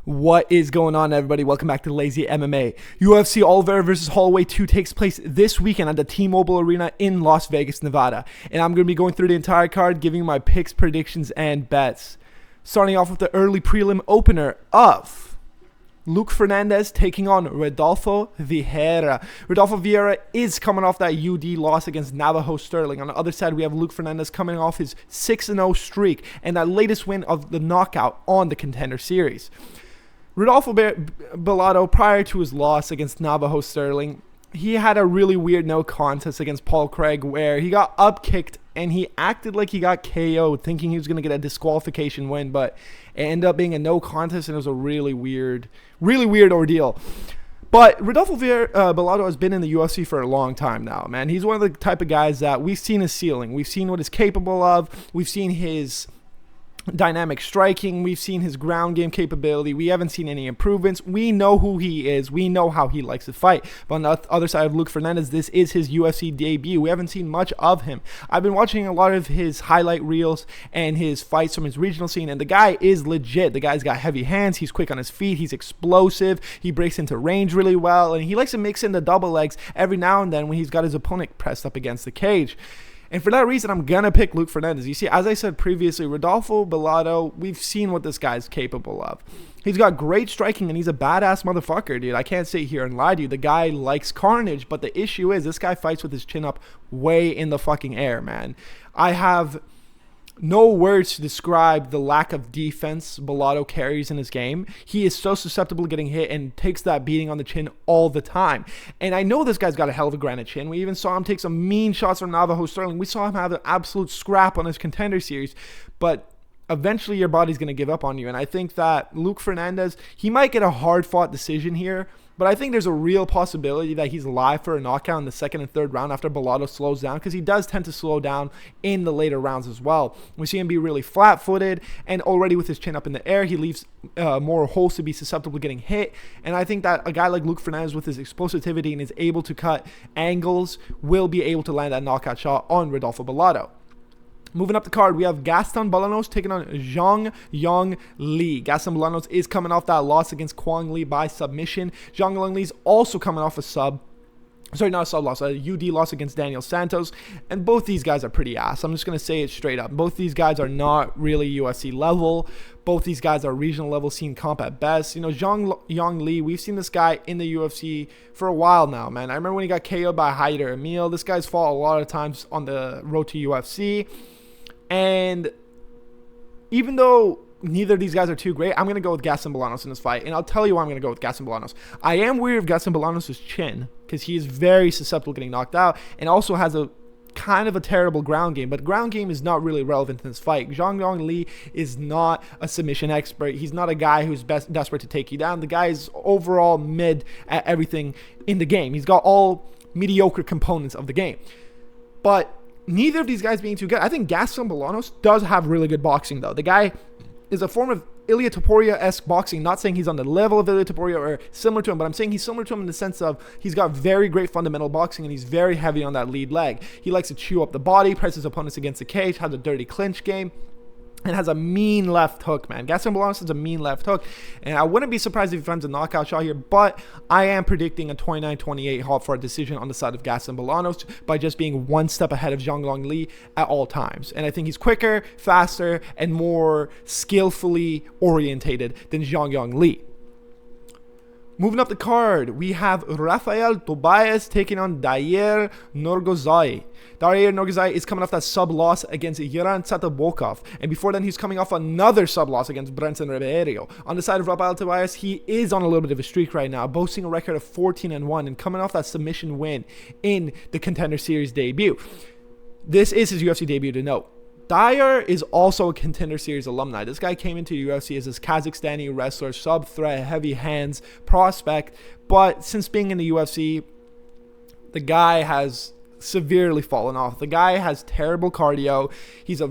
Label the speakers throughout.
Speaker 1: What is going on, everybody? Welcome back to Lazy MMA. UFC Olivera Vs Holloway 2 takes place this weekend at the T-Mobile Arena in Las Vegas, Nevada. And I'm going to be going through the entire card, giving my picks, predictions, and bets. Starting off with the early prelim opener of Luke Fernandez taking on Rodolfo Vieira. Rodolfo Vieira is coming off that UD loss against Navajo Sterling. On the other side, we have Luke Fernandez coming off his 6-0 streak and that latest win of the knockout on the Contender Series. Rodolfo Bellato, prior to his loss against Navajo Sterling, he had a really weird no contest against Paul Craig where he got up-kicked and he acted like he got KO'd, thinking he was going to get a disqualification win, but it ended up being a no contest, and it was a really weird ordeal. But Rodolfo Bellato has been in the UFC for a long time now, man. He's one of the type of guys that we've seen his ceiling. We've seen what he's capable of. We've seen his dynamic striking. We've seen his ground game capability. We haven't seen any improvements. We know who he is. We know how he likes to fight. But on the other side of Luke Fernandez, this is his UFC debut. We haven't seen much of him. I've been watching a lot of his highlight reels and his fights from his regional scene, and the guy is legit. The guy's got heavy hands. He's quick on his feet. He's explosive. He breaks into range really well, and he likes to mix in the double legs every now and then when he's got his opponent pressed up against the cage. And for that reason, I'm going to pick Luke Fernandez. You see, as I said previously, Rodolfo Bellato, we've seen what this guy's capable of. He's got great striking, and he's a badass motherfucker, dude. I can't sit here and lie to you. The guy likes carnage, but the issue is this guy fights with his chin up way in the fucking air, man. I have no words to describe the lack of defense Bellato carries in his game. He is so susceptible to getting hit and takes that beating on the chin all the time. And I know this guy's got a hell of a granite chin. We even saw him take some mean shots from Navajo Sterling. We saw him have an absolute scrap on his Contender Series. But eventually your body's going to give up on you. And I think that Luke Fernandez, he might get a hard-fought decision here, but I think there's a real possibility that he's live for a knockout in the second and third round after Bellato slows down, because he does tend to slow down in the later rounds as well. We see him be really flat-footed, and already with his chin up in the air, he leaves more holes to be susceptible to getting hit. And I think that a guy like Luke Fernandez with his explosivity and is able to cut angles will be able to land that knockout shot on Rodolfo Bellato. Moving up the card, we have Gaston Bolanos taking on Zhang Yong Li. Gaston Bolanos is coming off that loss against Kwang Li by submission. Zhang Yong Li is also coming off a UD loss against Daniel Santos. And both these guys are pretty ass. I'm just going to say it straight up. Both these guys are not really UFC level. Both these guys are regional level, seen comp at best. You know, Zhang Yong Li, we've seen this guy in the UFC for a while now, man. I remember when he got KO'd by Haider Emil. This guy's fought a lot of times on the road to UFC. And even though neither of these guys are too great, I'm going to go with Gaston Bolanos in this fight. And I'll tell you why I'm going to go with Gaston Bolanos. I am weary of Gaston Bolanos' chin because he is very susceptible to getting knocked out and also has a kind of a terrible ground game. But ground game is not really relevant in this fight. Zhang Yong Li is not a submission expert. He's not a guy who's desperate to take you down. The guy is overall mid at everything in the game. He's got all mediocre components of the game. But neither of these guys being too good. I think Gaston Bolanos does have really good boxing, though. The guy is a form of Ilia Topuria-esque boxing. Not saying he's on the level of Ilia Topuria or similar to him, but I'm saying he's similar to him in the sense of he's got very great fundamental boxing and he's very heavy on that lead leg. He likes to chew up the body, presses opponents against the cage, has a dirty clinch game, and has a mean left hook, man. Gaston Bolanos has a mean left hook. And I wouldn't be surprised if he finds a knockout shot here, but I am predicting a 29-28 halt for a decision on the side of Gaston Bolanos by just being one step ahead of Zhang Yong Li at all times. And I think he's quicker, faster, and more skillfully orientated than Zhang Yong Li. Moving up the card, we have Rafael Tobias taking on Dair Norgozai. Dair Norgozai is coming off that sub-loss against Yaran Satabokov. And before then, he's coming off another sub-loss against Brenton Ribeiro. On the side of Rafael Tobias, he is on a little bit of a streak right now, boasting a record of 14-1 and coming off that submission win in the Contender Series debut. This is his UFC debut, to note. Dair is also a Contender Series alumni. This guy came into UFC as this Kazakhstani wrestler, sub-threat, heavy hands, prospect. But since being in the UFC, the guy has severely fallen off. The guy has terrible cardio. He's a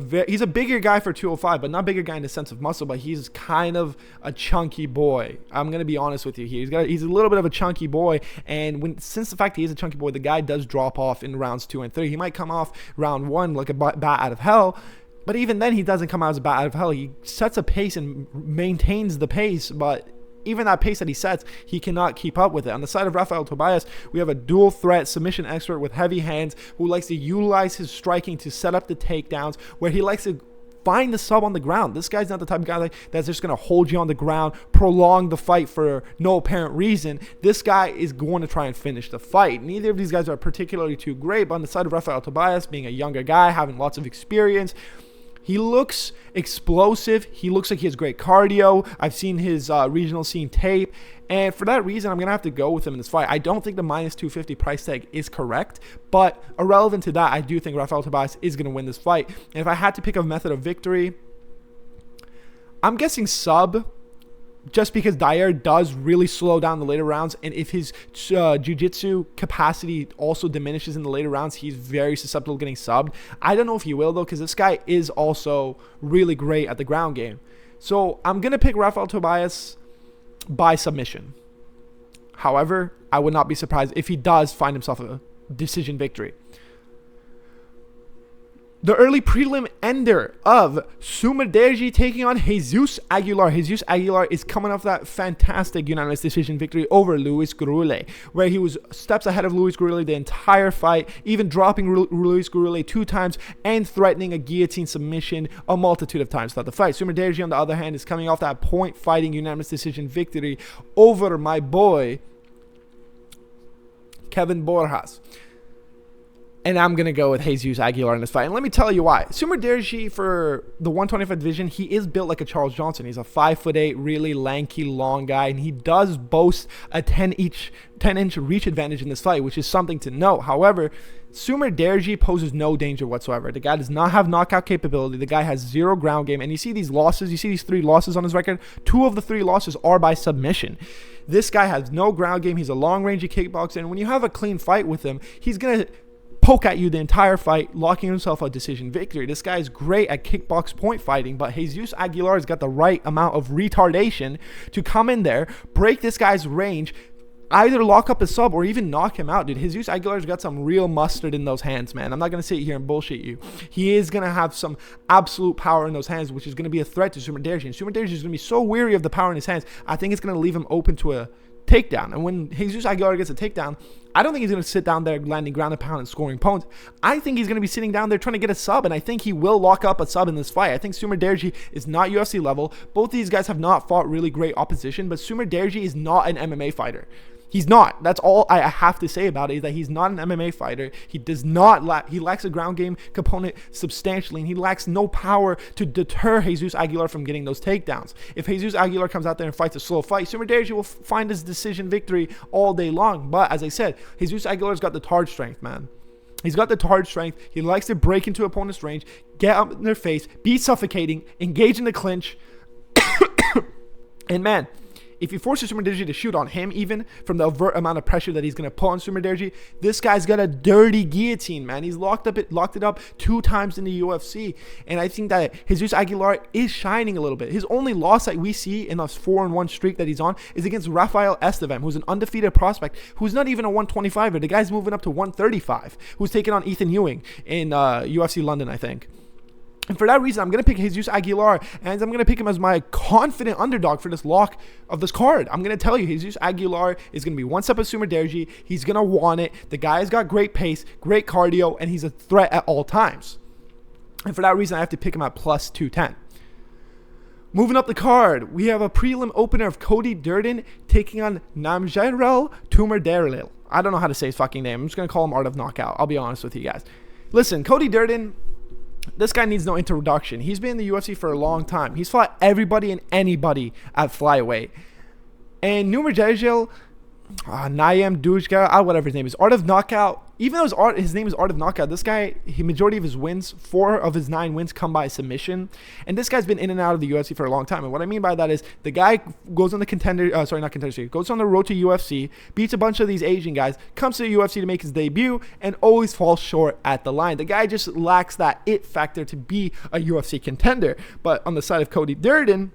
Speaker 1: bigger guy for 205, but not bigger guy in the sense of muscle, but he's kind of a chunky boy. I'm going to be honest with you here. He's a little bit of a chunky boy, and since the fact he is a chunky boy, the guy does drop off in rounds 2 and 3. He might come off round 1 like a bat out of hell, but even then he doesn't come out as a bat out of hell. He sets a pace and maintains the pace, but even that pace that he sets, he cannot keep up with it. On the side of Rafael Tobias, we have a dual threat submission expert with heavy hands who likes to utilize his striking to set up the takedowns, where he likes to find the sub on the ground. This guy's not the type of guy that's just going to hold you on the ground, prolong the fight for no apparent reason. This guy is going to try and finish the fight. Neither of these guys are particularly too great, but on the side of Rafael Tobias, being a younger guy, having lots of experience, he looks explosive. He looks like he has great cardio. I've seen his regional scene tape. And for that reason, I'm going to have to go with him in this fight. I don't think the minus 250 price tag is correct. But irrelevant to that, I do think Rafael Tobias is going to win this fight. And if I had to pick a method of victory, I'm guessing sub. Just because Dyer does really slow down the later rounds, and if his jiu-jitsu capacity also diminishes in the later rounds, he's very susceptible to getting subbed. I don't know if he will, though, because this guy is also really great at the ground game. So I'm going to pick Rafael Tobias by submission. However, I would not be surprised if he does find himself a decision victory. The early prelim ender of Sumerdegi taking on Jesus Aguilar. Jesus Aguilar is coming off that fantastic unanimous decision victory over Luis Gurule, where he was steps ahead of Luis Gurule the entire fight, even dropping Luis Gurule 2 times and threatening a guillotine submission a multitude of times throughout the fight. Sumerdegi, on the other hand, is coming off that point fighting unanimous decision victory over my boy Kevin Borjas. And I'm going to go with Jesus Aguilar in this fight. And let me tell you why. Sumerdegi, for the 125 division, he is built like a Charles Johnson. He's a 5'8", really lanky, long guy. And he does boast a 10-inch reach advantage in this fight, which is something to note. However, Sumerdegi poses no danger whatsoever. The guy does not have knockout capability. The guy has 0 ground game. And you see these losses. You see these 3 losses on his record. 2 of the 3 losses are by submission. This guy has no ground game. He's a long-range kickboxer. And when you have a clean fight with him, he's going to poke at you the entire fight, locking himself a decision victory. This guy is great at kickbox point fighting, but Jesus Aguilar has got the right amount of retardation to come in there, break this guy's range, either lock up a sub or even knock him out, dude. Jesus Aguilar's got some real mustard in those hands, man. I'm not going to sit here and bullshit you. He is going to have some absolute power in those hands, which is going to be a threat to Sumerdegi. And Sumerdegi is going to be so weary of the power in his hands, I think it's going to leave him open to a takedown. And when Jesus Aguilar gets a takedown, I don't think he's going to sit down there landing ground and pound and scoring points. I think he's going to be sitting down there trying to get a sub, and I think he will lock up a sub in this fight. I think Sumerdegi is not UFC level. Both these guys have not fought really great opposition, but Sumerdegi is not an MMA fighter. He's not. That's all I have to say about it, is that he's not an MMA fighter. He does not he lacks a ground game component substantially, and he lacks no power to deter Jesus Aguilar from getting those takedowns. If Jesus Aguilar comes out there and fights a slow fight, Sumerdegi will find his decision victory all day long. But as I said, Jesus Aguilar's got the Tard strength, man. He's got the Tard strength. He likes to break into opponent's range, get up in their face, be suffocating, engage in the clinch. And man, if he forces Sumerdegi to shoot on him, even from the overt amount of pressure that he's going to put on Sumerdegi, this guy's got a dirty guillotine, man. He's locked it up 2 times in the UFC. And I think that Jesus Aguilar is shining a little bit. His only loss that we see in this 4-1 streak that he's on is against Rafael Estevam, who's an undefeated prospect, who's not even a 125er. The guy's moving up to 135, who's taking on Ethan Ewing in UFC London, I think. And for that reason, I'm going to pick Jesus Aguilar, and I'm going to pick him as my confident underdog for this lock of this card. I'm going to tell you, Jesus Aguilar is going to be one step of Sumerdegi. He's going to want it. The guy's got great pace, great cardio, and he's a threat at all times. And for that reason, I have to pick him at plus 210. Moving up the card, we have a prelim opener of Cody Durden taking on Namjarel Tumerderlil. I don't know how to say his fucking name. I'm just going to call him Art of Knockout. I'll be honest with you guys. Listen, Cody Durden, this guy needs no introduction. He's been in the UFC for a long time. He's fought everybody and anybody at flyweight. And Nurmagomedov, Nayem Dujga, whatever his name is, Art of Knockout. Even though his name is Art of Knockout, this guy, majority of his wins, 4 of his 9 wins come by submission. And this guy's been in and out of the UFC for a long time. And what I mean by that is the guy goes on the goes on the road to UFC, beats a bunch of these Asian guys, comes to the UFC to make his debut, and always falls short at the line. The guy just lacks that it factor to be a UFC contender. But on the side of Cody Durden,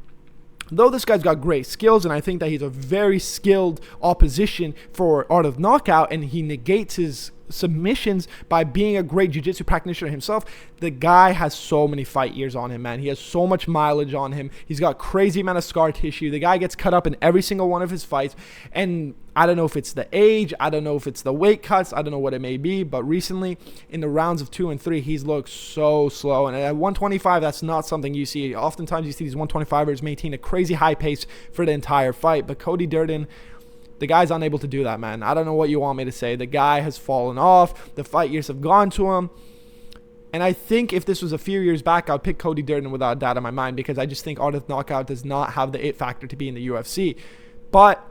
Speaker 1: though this guy's got great skills, and I think that he's a very skilled opposition for Art of Knockout, and he negates his submissions by being a great jiu-jitsu practitioner himself. The guy has so many fight years on him, man. He has so much mileage on him. He's got crazy amount of scar tissue. The guy gets cut up in every single one of his fights, and I don't know if it's the age, I don't know if it's the weight cuts, I don't know what it may be, but recently in the rounds of 2 and 3, he's looked so slow. And at 125, that's not something you see. Oftentimes you see these 125ers maintain a crazy high pace for the entire fight, but Cody Durden, the guy's unable to do that, man. I don't know what you want me to say. The guy has fallen off. The fight years have gone to him. And I think if this was a few years back, I'd pick Cody Durden without a doubt in my mind, because I just think Art of Knockout does not have the it factor to be in the UFC. But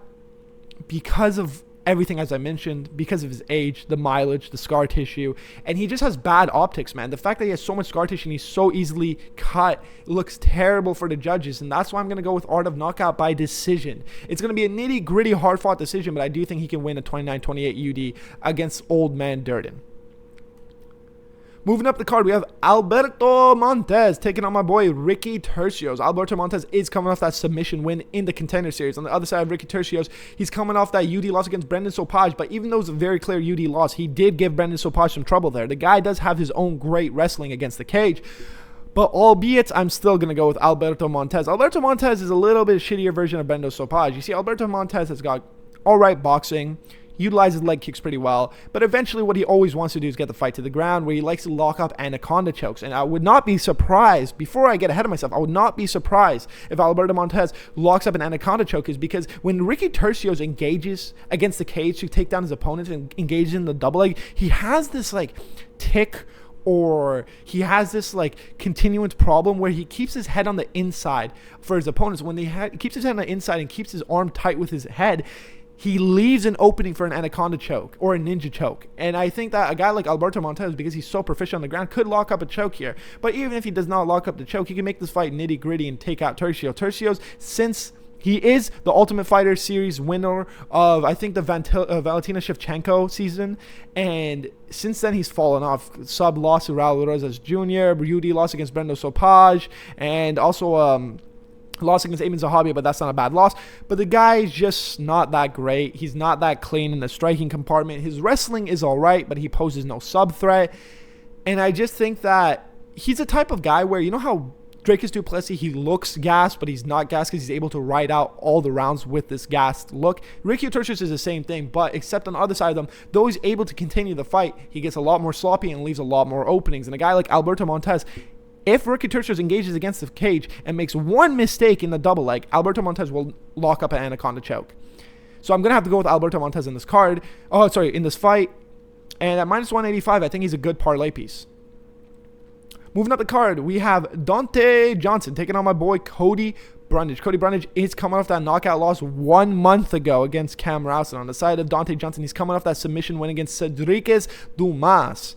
Speaker 1: because of everything, as I mentioned, because of his age, the mileage, the scar tissue, and he just has bad optics, man. The fact that he has so much scar tissue and he's so easily cut looks terrible for the judges, and that's why I'm going to go with Art of Knockout by decision. It's going to be a nitty-gritty, hard-fought decision, but I do think he can win a 29-28 UD against old man Durden. Moving up the card, we have Alberto Montes taking on my boy Ricky Turcios. Alberto Montes is coming off that submission win in the Contender Series. On the other side of Ricky Turcios, he's coming off that UD loss against Brendan Sopage. But even though it's a very clear UD loss, he did give Brendan Sopage some trouble there. The guy does have his own great wrestling against the cage. But albeit, I'm still going to go with Alberto Montes. Alberto Montes is a little bit shittier version of Brendan Sopage. You see, Alberto Montes has got alright boxing, utilizes leg kicks pretty well, but eventually what he always wants to do is get the fight to the ground, where he likes to lock up anaconda chokes. And I would not be surprised, before I get ahead of myself, I would not be surprised if Alberto Montes locks up an anaconda choke, is because when Ricky Turcios engages against the cage to take down his opponent and engages in the double leg, he has this like tick, or he has this like continuous problem where he keeps his head on the inside for his opponents. When he keeps his head on the inside and keeps his arm tight with his head, he leaves an opening for an anaconda choke or a ninja choke. And I think that a guy like Alberto Montes, because he's so proficient on the ground, could lock up a choke here. But even if he does not lock up the choke, he can make this fight nitty gritty and take out Turcios. Turcios, since he is the Ultimate Fighter Series winner of, I think, the Valentina Shevchenko season, and since then he's fallen off. Sub loss to Raul Rosas Jr., UD loss against Brendo Sopage, and also loss against Eamon Zahabi, but that's not a bad loss. But the guy's just not that great. He's not that clean in the striking compartment. His wrestling is all right, but he poses no sub threat. And I just think that he's a type of guy where, you know how Dricus du Plessis, he looks gassed, but he's not gassed because he's able to ride out all the rounds with this gassed look. Ricky Turcios is the same thing, but except on the other side of them, though he's able to continue the fight, he gets a lot more sloppy and leaves a lot more openings. And a guy like Alberto Montes, if Ricky Turcios engages against the cage and makes one mistake in the double leg, Alberto Montes will lock up an anaconda choke. So I'm going to have to go with Alberto Montes in this card. In this fight. And at minus 185, I think he's a good parlay piece. Moving up the card, we have Dante Johnson taking on my boy Cody Brundage. Cody Brundage is coming off that knockout loss 1 month ago against Cam Rousen. On the side of Dante Johnson, he's coming off that submission win against Cedriques Dumas.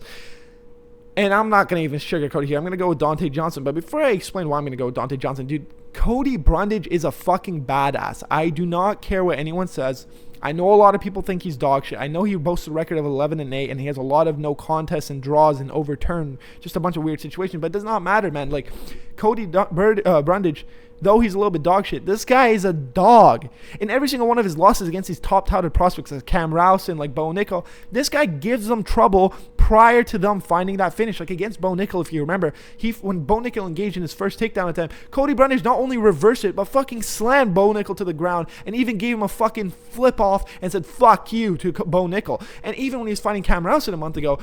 Speaker 1: And I'm not going to even sugarcoat it here. I'm going to go with Dante Johnson. But before I explain why I'm going to go with Dante Johnson, dude, Cody Brundage is a fucking badass. I do not care what anyone says. I know a lot of people think he's dog shit. I know he boasts a record of 11-8, and he has a lot of no contests and draws and overturn, just a bunch of weird situations. But it does not matter, man. Like, Cody Brundage, though he's a little bit dog shit, this guy is a dog. In every single one of his losses against these top-touted prospects like Cam Rousen, like Bo Nickel, this guy gives them trouble prior to them finding that finish. Like against Bo Nickel, if you remember, when Bo Nickel engaged in his first takedown attempt, Cody Brundage not only reversed it, but fucking slammed Bo Nickel to the ground and even gave him a fucking flip off and said, fuck you, to Bo Nickel. And even when he was fighting Cam Rousen a month ago,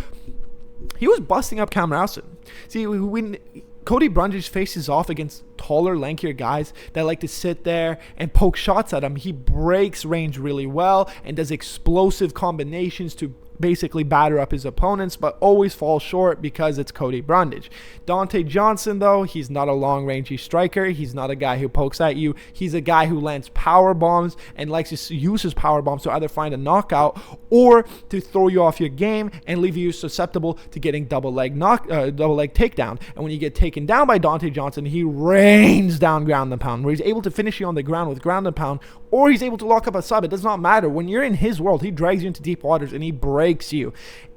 Speaker 1: he was busting up Cam Rousen. See, when Cody Brundage faces off against taller, lankier guys that like to sit there and poke shots at him, he breaks range really well and does explosive combinations to basically batter up his opponents, but always falls short because it's Cody Brundage. Dante Johnson, though, he's not a long-rangey striker. He's not a guy who pokes at you. He's a guy who lands power bombs and likes to use his power bombs to either find a knockout or to throw you off your game and leave you susceptible to getting double leg takedown. And when you get taken down by Dante Johnson, he rains down ground and pound, where he's able to finish you on the ground with ground and pound, or he's able to lock up a sub. It does not matter. When you're in his world, he drags you into deep waters and he breaks you.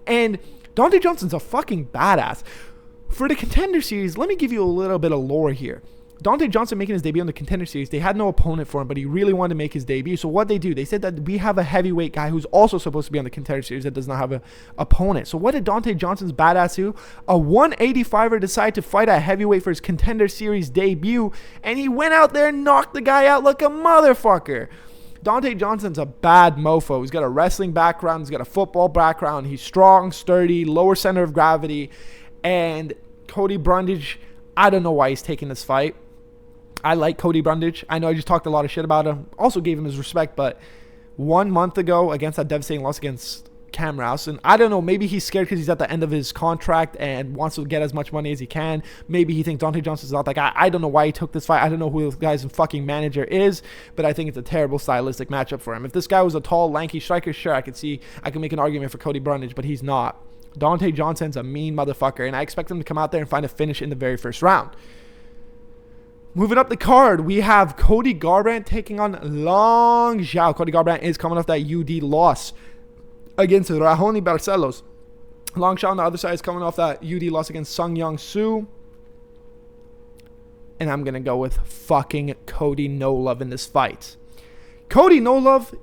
Speaker 1: And Dante Johnson's a fucking badass. For the Contender Series, let me give you a little bit of lore here. Dante Johnson making his debut on the Contender Series, they had no opponent for him, but he really wanted to make his debut. So what they said that we have a heavyweight guy who's also supposed to be on the Contender Series that does not have an opponent. So what did Dante Johnson's badass do? A 185er decide to fight at heavyweight for his Contender Series debut, and he went out there and knocked the guy out like a motherfucker. Dante Johnson's a bad mofo. He's got a wrestling background. He's got a football background. He's strong, sturdy, lower center of gravity. And Cody Brundage, I don't know why he's taking this fight. I like Cody Brundage. I know I just talked a lot of shit about him. Also gave him his respect, but 1 month ago against that devastating loss against Cam Rousen, I don't know, maybe he's scared because he's at the end of his contract and wants to get as much money as he can. Maybe he thinks Dante Johnson's not that guy. I don't know why he took this fight. I don't know who this guy's fucking manager is, but I think it's a terrible stylistic matchup for him. If this guy was a tall, lanky striker, sure, I can make an argument for Cody Brundage, but he's not. Dante Johnson's a mean motherfucker, and I expect him to come out there and find a finish in the very first round. Moving up the card, we have Cody Garbrandt taking on Long Zhao. Cody Garbrandt is coming off that UD loss against Rahoni Barcelos. Long Zhao on the other side is coming off that UD loss against Sung Young Soo. And I'm going to go with fucking Cody No Love in this fight. Cody No Love,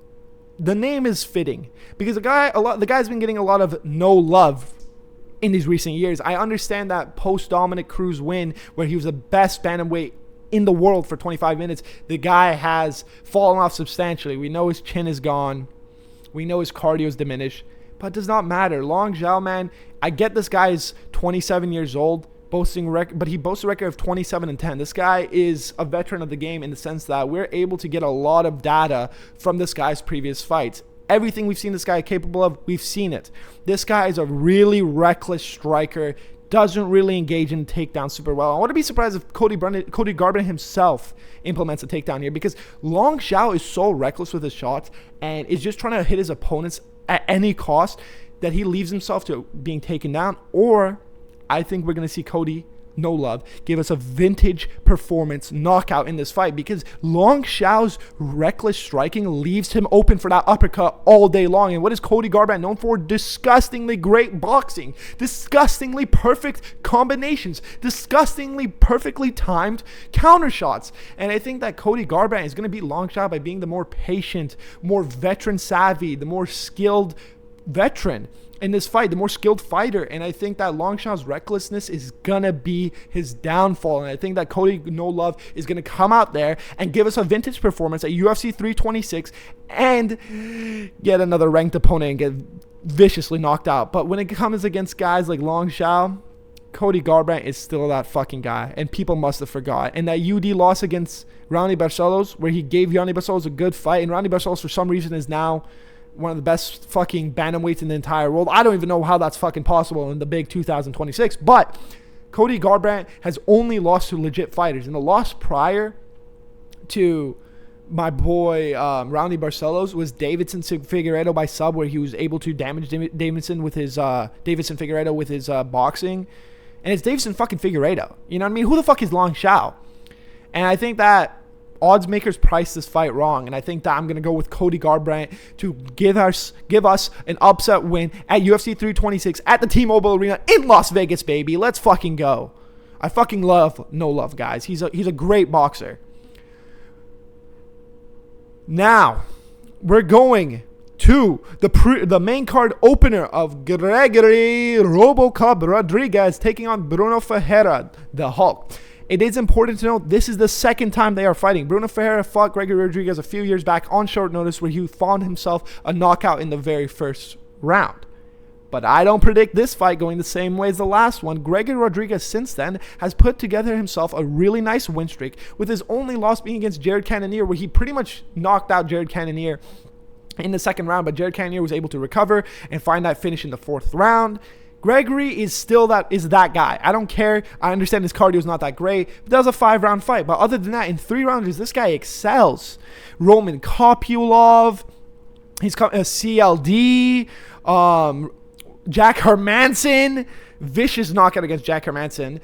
Speaker 1: the name is fitting because the guy's been getting a lot of no love in these recent years. I understand that post-Dominic Cruz win where he was the best bantamweight in the world for 25 minutes, the guy has fallen off substantially. We know his chin is gone. We know his cardio is diminished. But it does not matter. Long Zhao, man, I get this guy is 27 years old, but he boasts a record of 27-10. This guy is a veteran of the game in the sense that we're able to get a lot of data from this guy's previous fights. Everything we've seen this guy capable of, we've seen it. This guy is a really reckless striker, doesn't really engage in takedown super well. I wouldn't be surprised if Cody Garbrandt himself implements a takedown here because Long Zhao is so reckless with his shots and is just trying to hit his opponents at any cost that he leaves himself to being taken down. Or I think we're going to see Cody No Love give us a vintage performance knockout in this fight because Long Zhao's reckless striking leaves him open for that uppercut all day long. And what is Cody Garbrandt known for? Disgustingly great boxing, disgustingly perfect combinations, disgustingly perfectly timed counter shots. And I think that Cody Garbrandt is going to beat Long Zhao by being the more patient, more veteran savvy, the more skilled veteran in this fight, the more skilled fighter. And I think that Long Zhao's recklessness is going to be his downfall. And I think that Cody No Love is going to come out there and give us a vintage performance at UFC 326 and get another ranked opponent and get viciously knocked out. But when it comes against guys like Long Zhao, Cody Garbrandt is still that fucking guy. And people must have forgot. And that UD loss against Raoni Barcelos, where he gave Raoni Barcelos a good fight, and Raoni Barcelos for some reason is now one of the best fucking bantamweights in the entire world. I don't even know how that's fucking possible in the big 2026. But Cody Garbrandt has only lost to legit fighters. And the loss prior to my boy Raoni Barcelos was Davidson Figueiredo by sub, where he was able to damage Davidson with his Figueiredo with his boxing. And it's Davidson fucking Figueiredo. You know what I mean? Who the fuck is Long Zhao? And I think that odds makers price this fight wrong, and I think that I'm going to go with Cody Garbrandt to give us an upset win at UFC 326 at the T-Mobile Arena in Las Vegas, baby. Let's fucking go. I fucking love No Love, guys. He's a great boxer. Now, we're going to the main card opener of Gregory Robocop Rodriguez taking on Bruno Ferreira, the Hulk. It is important to note this is the second time they are fighting. Bruno Ferreira fought Gregory Rodriguez a few years back on short notice where he found himself a knockout in the very first round. But I don't predict this fight going the same way as the last one. Gregory Rodriguez since then has put together himself a really nice win streak, with his only loss being against Jared Cannonier, where he pretty much knocked out Jared Cannonier in the second round, but Jared Cannonier was able to recover and find that finish in the fourth round. Gregory is still that guy. I don't care. I understand his cardio is not that great, but that was a 5-round fight. But other than that, in 3 rounds, this guy excels. Roman Kopylov, he's CLD, Jack Hermanson, vicious knockout against Jack Hermanson,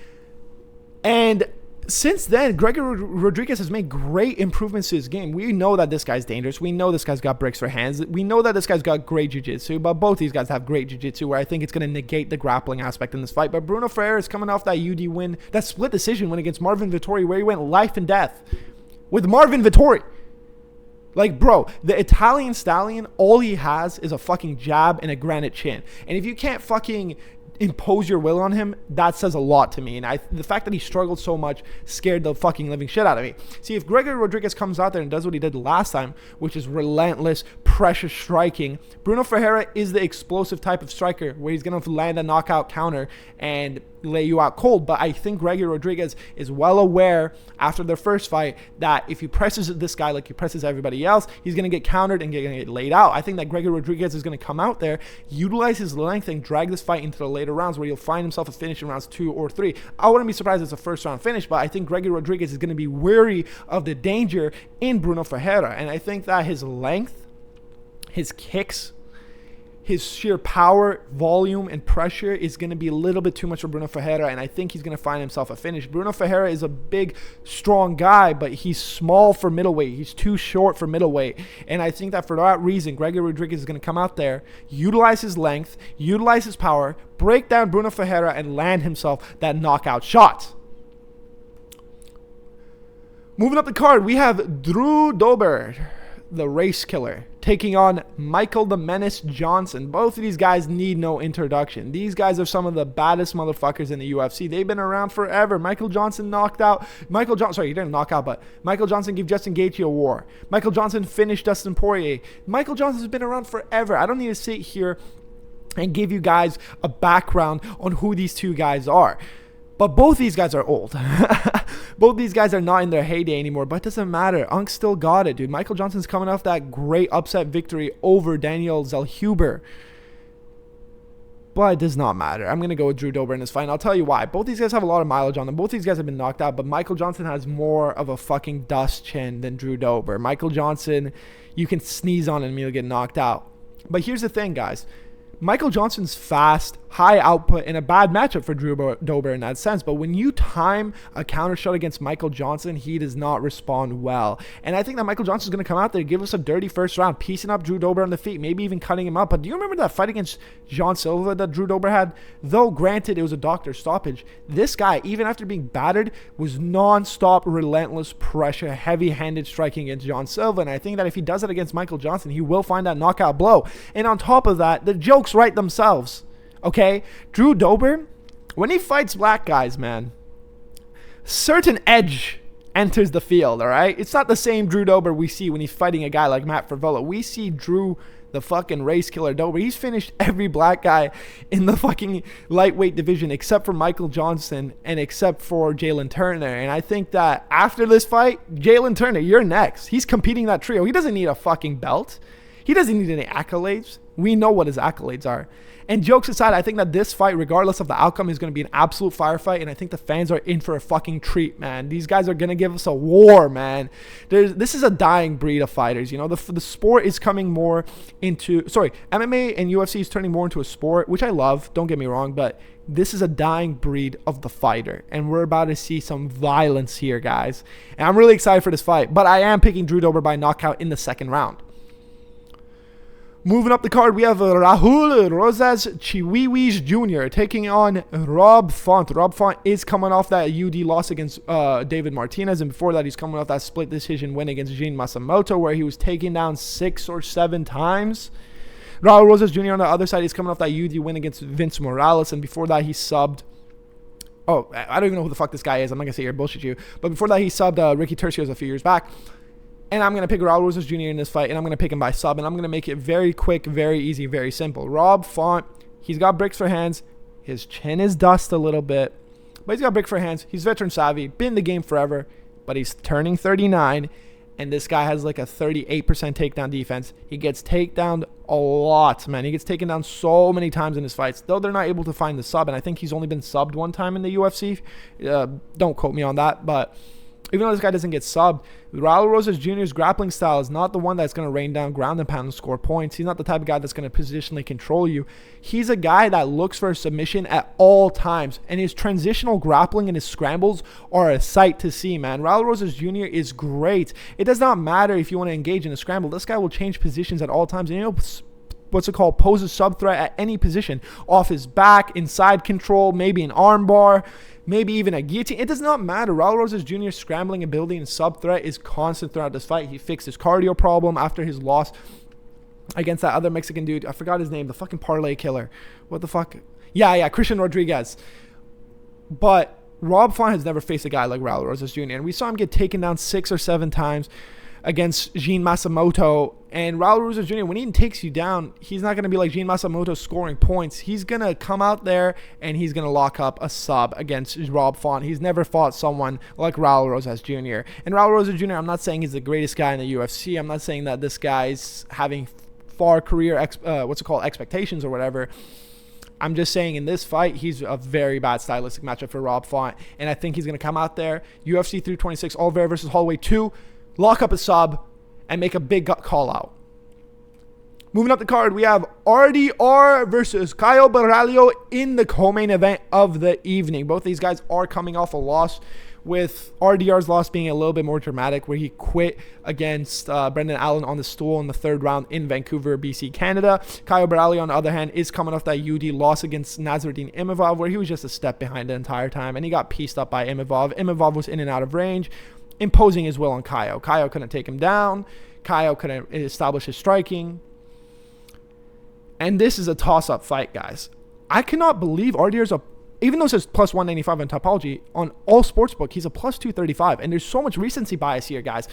Speaker 1: and since then, Gregory Rodriguez has made great improvements to his game. We know that this guy's dangerous. We know this guy's got bricks for hands. We know that this guy's got great jiu-jitsu, but both these guys have great jiu-jitsu where I think it's going to negate the grappling aspect in this fight. But Bruno Ferreira is coming off that UD win, that split decision win against Marvin Vettori where he went life and death with Marvin Vettori. Like, bro, the Italian stallion, all he has is a fucking jab and a granite chin. And if you can't fucking impose your will on him, that says a lot to me. And the fact that he struggled so much scared the fucking living shit out of me. See, if Gregory Rodriguez comes out there and does what he did last time, which is relentless pressure striking, Bruno Ferreira is the explosive type of striker where he's going to land a knockout counter and lay you out cold. But I think Gregory Rodriguez is well aware after their first fight that if he presses this guy like he presses everybody else, he's going to get countered and get laid out. I think that Gregory Rodriguez is going to come out there, utilize his length, and drag this fight into the later rounds where he'll find himself a finish in rounds 2 or 3. I wouldn't be surprised if it's a first round finish, but I think Gregory Rodriguez is going to be wary of the danger in Bruno Ferreira. And I think that his length, his kicks, his sheer power, volume, and pressure is going to be a little bit too much for Bruno Ferreira, and I think he's going to find himself a finish. Bruno Ferreira is a big, strong guy, but he's small for middleweight. He's too short for middleweight, and I think that for that reason, Gregory Rodriguez is going to come out there, utilize his length, utilize his power, break down Bruno Ferreira, and land himself that knockout shot. Moving up the card, we have Drew Dober, the race killer, taking on Michael the Menace Johnson. Both of these guys need no introduction. These guys are some of the baddest motherfuckers in the UFC. They've been around forever. Michael Johnson knocked out he didn't knock out, but Michael Johnson gave Justin Gaethje a war. Michael Johnson finished Dustin Poirier. Michael Johnson's been around forever. I don't need to sit here and give you guys a background on who these two guys are. But both these guys are old. Both these guys are not in their heyday anymore, but it doesn't matter. Unk still got it, dude. Michael Johnson's coming off that great upset victory over Daniel Zellhuber. But it does not matter. I'm going to go with Drew Dober in this fight, and I'll tell you why. Both these guys have a lot of mileage on them. Both these guys have been knocked out, but Michael Johnson has more of a fucking dust chin than Drew Dober. Michael Johnson, you can sneeze on him and he'll get knocked out. But here's the thing, guys. Michael Johnson's fast, high output, and a bad matchup for Drew Dober in that sense. But when you time a counter shot against Michael Johnson, he does not respond well. And I think that Michael Johnson's going to come out there, give us a dirty first round, piecing up Drew Dober on the feet, maybe even cutting him up. But do you remember that fight against John Silva that Drew Dober had? Though, granted, it was a doctor stoppage. This guy, even after being battered, was non-stop, relentless pressure, heavy-handed striking against John Silva. And I think that if he does it against Michael Johnson, he will find that knockout blow. And on top of that, the jokes write themselves. Okay, Drew Dober, when he fights black guys, man, certain edge enters the field, all right? It's not the same Drew Dober we see when he's fighting a guy like Matt Frevola. We see Drew, the fucking race killer Dober. He's finished every black guy in the fucking lightweight division except for Michael Johnson and except for Jalen Turner. And I think that after this fight, Jalen Turner, you're next. He's competing that trio. He doesn't need a fucking belt. He doesn't need any accolades. We know what his accolades are. And jokes aside, I think that this fight, regardless of the outcome, is going to be an absolute firefight. And I think the fans are in for a fucking treat, man. These guys are going to give us a war, man. This is a dying breed of fighters. You know, the sport is coming more into... MMA and UFC is turning more into a sport, which I love. Don't get me wrong, but this is a dying breed of the fighter. And we're about to see some violence here, guys. And I'm really excited for this fight. But I am picking Drew Dober by knockout in the second round. Moving up the card, we have Raul Rosas Chiwiwis Jr. taking on Rob Font. Rob Font is coming off that UD loss against David Martinez, and before that, he's coming off that split decision win against Jin Masamoto, where he was taken down 6 or 7 times. Raul Rosas Jr. on the other side, he's coming off that UD win against Vince Morales, and before that, he subbed... Oh, I don't even know who the fuck this guy is. I'm not going to sit here and bullshit you. But before that, he subbed Ricky Tercios a few years back. And I'm going to pick Raul Rosas Jr. in this fight, and I'm going to pick him by sub, and I'm going to make it very quick, very easy, very simple. Rob Font, he's got bricks for hands. His chin is dust a little bit, but he's got brick for hands. He's veteran savvy, been in the game forever, but he's turning 39, and this guy has like a 38% takedown defense. He gets takedown a lot, man. He gets taken down so many times in his fights, though they're not able to find the sub, and I think he's only been subbed one time in the UFC. Don't quote me on that, but... Even though this guy doesn't get subbed, Raul Rosas Jr.'s grappling style is not the one that's going to rain down ground and pound and score points. He's not the type of guy that's going to positionally control you. He's a guy that looks for a submission at all times, and his transitional grappling and his scrambles are a sight to see, man. Raul Rosas Jr. is great. It does not matter if you want to engage in a scramble. This guy will change positions at all times, and pose a sub threat at any position, off his back, inside control, maybe an arm bar, maybe even a guillotine. It does not matter. Raul Rosas Jr.'s scrambling ability and sub threat is constant throughout this fight. He fixed his cardio problem after his loss against that other Mexican dude. I forgot his name, the fucking parlay killer. What the fuck? Yeah, Christian Rodriguez. But Rob Font has never faced a guy like Raul Rosas Jr., and we saw him get taken down 6 or 7 times against Jean Masamoto. And Raul Rosas Jr., when he takes you down, he's not going to be like Jean Masamoto scoring points. He's going to come out there and he's going to lock up a sub against Rob Font. He's never fought someone like Raul Rosas Jr. And Raul Rosas Jr., I'm not saying he's the greatest guy in the UFC. I'm not saying that this guy's having far career expectations or whatever. I'm just saying in this fight, he's a very bad stylistic matchup for Rob Font. And I think he's going to come out there, UFC 326, Olivera Vs Holloway 2, lock up a sub, and make a big call out. Moving up the card, we have RDR versus Caio Borralho in the co-main event of the evening. Both these guys are coming off a loss, with RDR's loss being a little bit more dramatic, where he quit against Brendan Allen on the stool in the 3rd round in Vancouver, BC, Canada. Caio Borralho, on the other hand, is coming off that UD loss against Nasruddin Imavov, where he was just a step behind the entire time, and he got pieced up by Imavov. Imavov was in and out of range, imposing his will on Caio. Caio couldn't take him down. Caio couldn't establish his striking. And this is a toss-up fight, guys. I cannot believe RDR's even though it says plus 195 on Topology, on all sportsbook, he's a plus 235. And there's so much recency bias here, guys.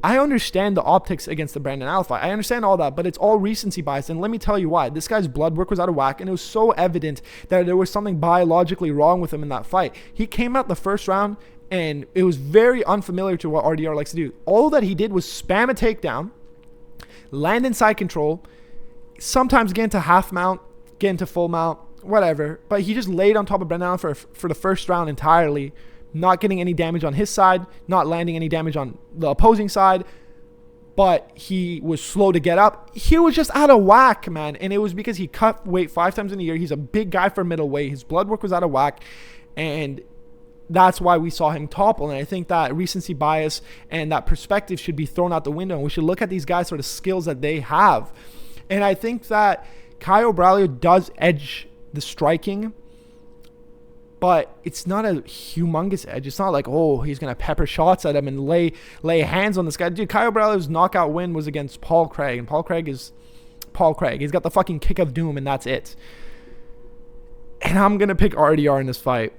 Speaker 1: I understand the optics against the Brandon Allen fight. I understand all that, but it's all recency bias. And let me tell you why. This guy's blood work was out of whack, and it was so evident that there was something biologically wrong with him in that fight. He came out the first round, and it was very unfamiliar to what RDR likes to do. All that he did was spam a takedown, land inside control, sometimes get into half mount, get into full mount, whatever. But he just laid on top of Brendan Allen for the first round entirely, not getting any damage on his side, not landing any damage on the opposing side. But he was slow to get up. He was just out of whack, man. And it was because he cut weight 5 times in a year. He's a big guy for middleweight. His blood work was out of whack. And that's why we saw him topple. And I think that recency bias and that perspective should be thrown out the window. And we should look at these guys for the skills that they have. And I think that Caio Borralho does edge the striking, but it's not a humongous edge. It's not like, oh, he's going to pepper shots at him and lay hands on this guy. Dude, Caio Borralho's knockout win was against Paul Craig, and Paul Craig is Paul Craig. He's got the fucking kick of doom, and that's it. And I'm going to pick RDR in this fight,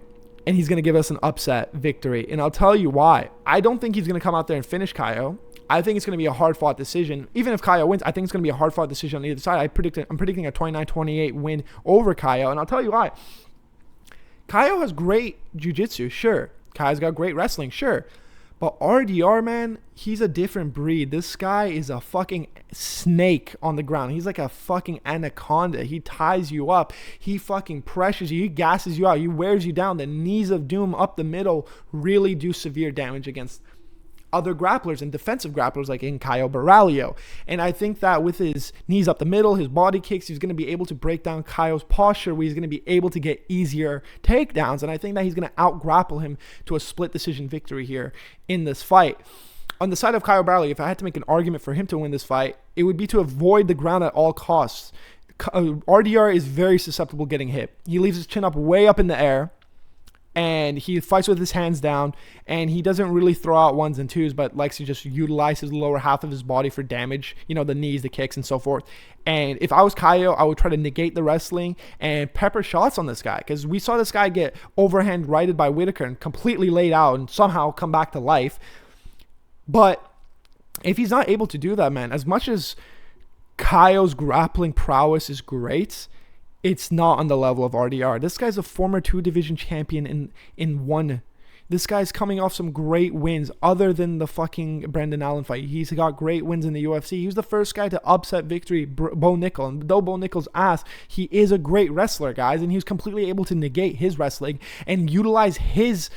Speaker 1: and he's going to give us an upset victory. And I'll tell you why. I don't think he's going to come out there and finish Caio. I think it's going to be a hard-fought decision. Even if Caio wins, I think it's going to be a hard-fought decision on either side. I'm predicting a 29-28 win over Caio, and I'll tell you why. Caio has great jiu-jitsu, sure. Caio's got great wrestling, sure. But RDR, man, he's a different breed. This guy is a fucking snake on the ground. He's like a fucking anaconda. He ties you up. He fucking pressures you. He gasses you out. He wears you down. The knees of doom up the middle really do severe damage against other grapplers and defensive grapplers like in Caio Borralho. And I think that with his knees up the middle, his body kicks, he's going to be able to break down Caio's posture, where he's going to be able to get easier takedowns. And I think that he's going to out-grapple him to a split decision victory here in this fight. On the side of Caio Borralho, if I had to make an argument for him to win this fight, it would be to avoid the ground at all costs. RDR is very susceptible getting hit. He leaves his chin up way up in the air, and he fights with his hands down, and he doesn't really throw out ones and twos, but likes to just utilize his lower half of his body for damage, you know, the knees, the kicks, and so forth. And if I was Caio, I would try to negate the wrestling and pepper shots on this guy, because we saw this guy get overhand righted by Whitaker and completely laid out and somehow come back to life. But if he's not able to do that, man, as much as Caio's grappling prowess is great, it's not on the level of RDR. This guy's a former 2-division champion in one This guy's coming off some great wins other than the fucking Brendan Allen fight. He's got great wins in the UFC. He was the first guy to upset victory Bo Nickel. And though Bo Nickel's ass, he is a great wrestler, guys. And he was completely able to negate his wrestling and utilize his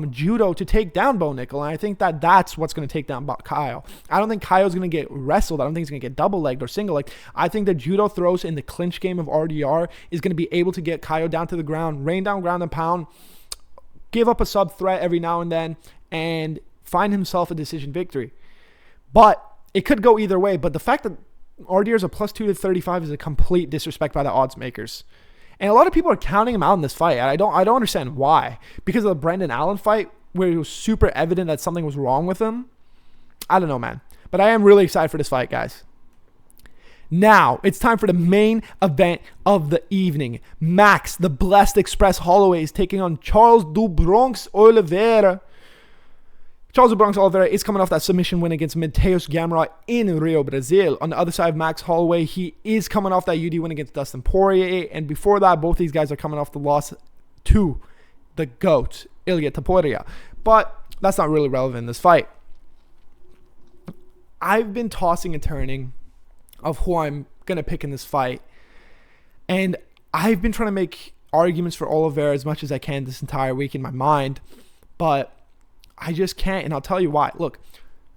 Speaker 1: judo to take down Bo Nickel. And I think that that's what's going to take down Kyle. I don't think Kyle's going to get wrestled. I don't think he's going to get double-legged or single-legged. I think the judo throws in the clinch game of RDR is going to be able to get Kyle down to the ground, rain down ground and pound, give up a sub threat every now and then, and find himself a decision victory. But it could go either way. But the fact that RDR is a plus 2 to 35 is a complete disrespect by the odds makers. And a lot of people are counting him out in this fight. I don't understand why. Because of the Brendan Allen fight, where it was super evident that something was wrong with him. I don't know, man. But I am really excited for this fight, guys. Now, it's time for the main event of the evening. Max, the Blessed Express Holloway, is taking on Charles do Bronx Oliveira. Charles do Bronx Oliveira is coming off that submission win against Mateus Gamrot in Rio, Brazil. On the other side of Max Holloway, he is coming off that UD win against Dustin Poirier. And before that, both these guys are coming off the loss to the GOAT, Ilia Topuria. But that's not really relevant in this fight. I've been tossing and turning of who I'm going to pick in this fight. And I've been trying to make arguments for Oliveira as much as I can this entire week in my mind. But I just can't, and I'll tell you why. Look,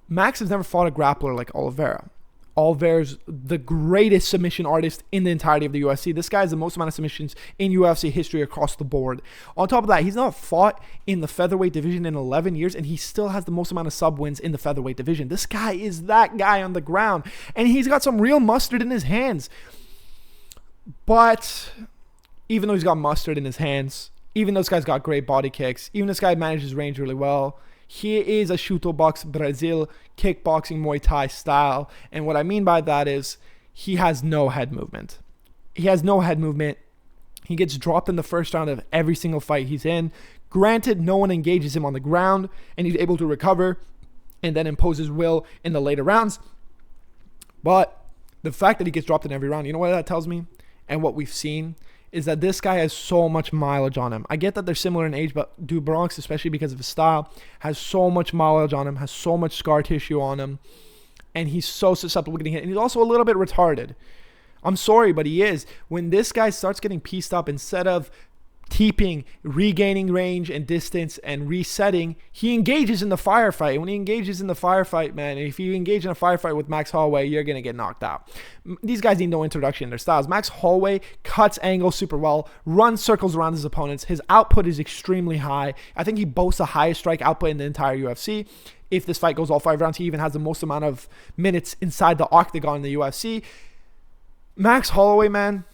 Speaker 1: Max has never fought a grappler like Oliveira. Oliveira's the greatest submission artist in the entirety of the UFC. This guy has the most amount of submissions in UFC history across the board. On top of that, he's not fought in the featherweight division in 11 years, and he still has the most amount of sub wins in the featherweight division. This guy is that guy on the ground, and he's got some real mustard in his hands. But even though he's got mustard in his hands, even though this guy's got great body kicks, even this guy manages range really well, he is a Chuto Box Brazil kickboxing Muay Thai style. And what I mean by that is he has no head movement. He has no head movement. He gets dropped in the first round of every single fight he's in. Granted, no one engages him on the ground, and he's able to recover and then impose his will in the later rounds. But the fact that he gets dropped in every round, you know what that tells me? And what we've seen is that this guy has so much mileage on him. I get that they're similar in age, but do Bronx, especially because of his style, has so much mileage on him, has so much scar tissue on him, and he's so susceptible to getting hit. And he's also a little bit retarded. I'm sorry, but he is. When this guy starts getting pieced up, instead of keeping, regaining range and distance and resetting, he engages in the firefight. And when he engages in the firefight, man, if you engage in a firefight with Max Holloway, you're going to get knocked out. These guys need no introduction in their styles. Max Holloway cuts angles super well, runs circles around his opponents. His output is extremely high. I think he boasts the highest strike output in the entire UFC. If this fight goes all 5 rounds, he even has the most amount of minutes inside the octagon in the UFC. Max Holloway, man,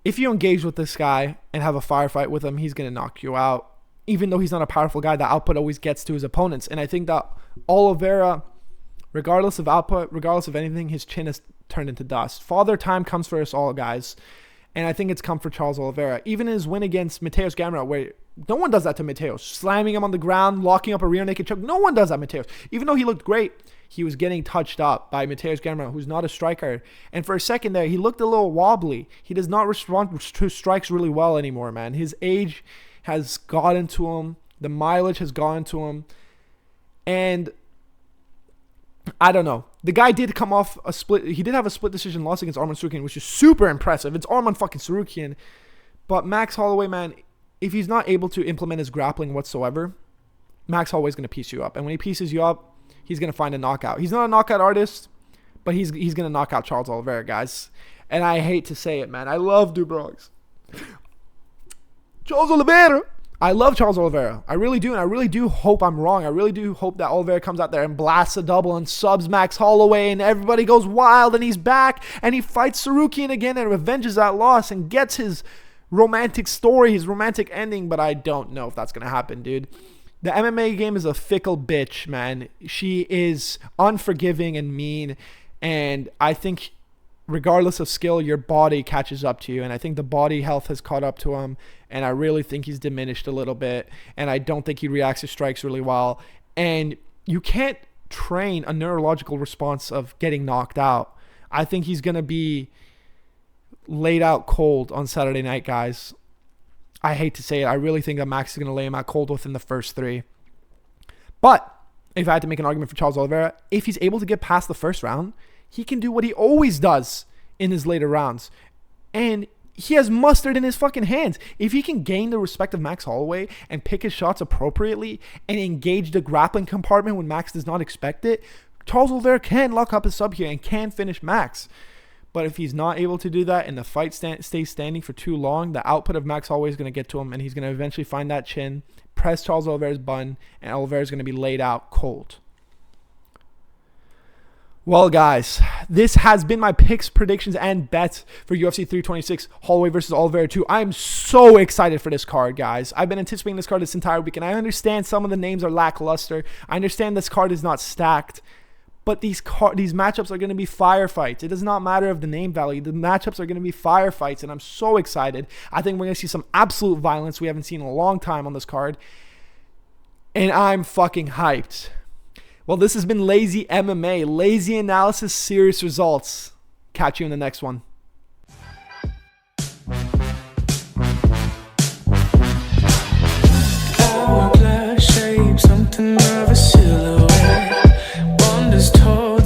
Speaker 1: if you engage with this guy and have a firefight with him, he's going to knock you out. Even though he's not a powerful guy, the output always gets to his opponents. And I think that Oliveira, regardless of output, regardless of anything, his chin has turned into dust. Father time comes for us all, guys. And I think it's come for Charles Oliveira. Even in his win against Mateus Gamrot, where no one does that to Mateus. Slamming him on the ground, locking up a rear naked choke. No one does that, Mateus. Even though he looked great, he was getting touched up by Mateus Gamrot, who's not a striker. And for a second there, he looked a little wobbly. He does not respond to strikes really well anymore, man. His age has gotten to him. The mileage has gotten to him. And I don't know. The guy did come off a split. He did have a split decision loss against Arman Tsarukyan, which is super impressive. It's Arman fucking Tsarukyan. But Max Holloway, man, if he's not able to implement his grappling whatsoever, Max Holloway's going to piece you up. And when he pieces you up, he's going to find a knockout. He's not a knockout artist, but he's going to knock out Charles Oliveira, guys. And I hate to say it, man. I love Dubronx. Charles Oliveira. I love Charles Oliveira. I really do, and I really do hope I'm wrong. I really do hope that Oliveira comes out there and blasts a double and subs Max Holloway, and everybody goes wild, and he's back, and he fights Tsarukyan again and avenges that loss and gets his romantic story, his romantic ending, but I don't know if that's going to happen, dude. The MMA game is a fickle bitch, man. She is unforgiving and mean, and I think regardless of skill, your body catches up to you, and I think the body health has caught up to him, and I really think he's diminished a little bit, and I don't think he reacts to strikes really well, and you can't train a neurological response of getting knocked out. I think he's going to be laid out cold on Saturday night, guys. I hate to say it. I really think that Max is going to lay him out cold within the first 3. But if I had to make an argument for Charles Oliveira, if he's able to get past the first round, he can do what he always does in his later rounds. And he has mustard in his fucking hands. If he can gain the respect of Max Holloway and pick his shots appropriately and engage the grappling compartment when Max does not expect it, Charles Oliveira can lock up his sub here and can finish Max. But if he's not able to do that and the fight stays standing for too long, the output of Max Holloway is going to get to him, and he's going to eventually find that chin, press Charles Oliveira's bun, and Oliveira is going to be laid out cold. Well, guys, this has been my picks, predictions, and bets for UFC 326, Holloway versus Oliveira 2. I'm so excited for this card, guys. I've been anticipating this card this entire week, and I understand some of the names are lackluster. I understand this card is not stacked, but these matchups are going to be firefights. It does not matter of the name value. The matchups are going to be firefights, and I'm so excited. I think we're going to see some absolute violence we haven't seen in a long time on this card, and I'm fucking hyped. Well, this has been Lazy MMA, lazy analysis, serious results. Catch you in the next one. Hourglass shape, something of a silhouette. Wonders told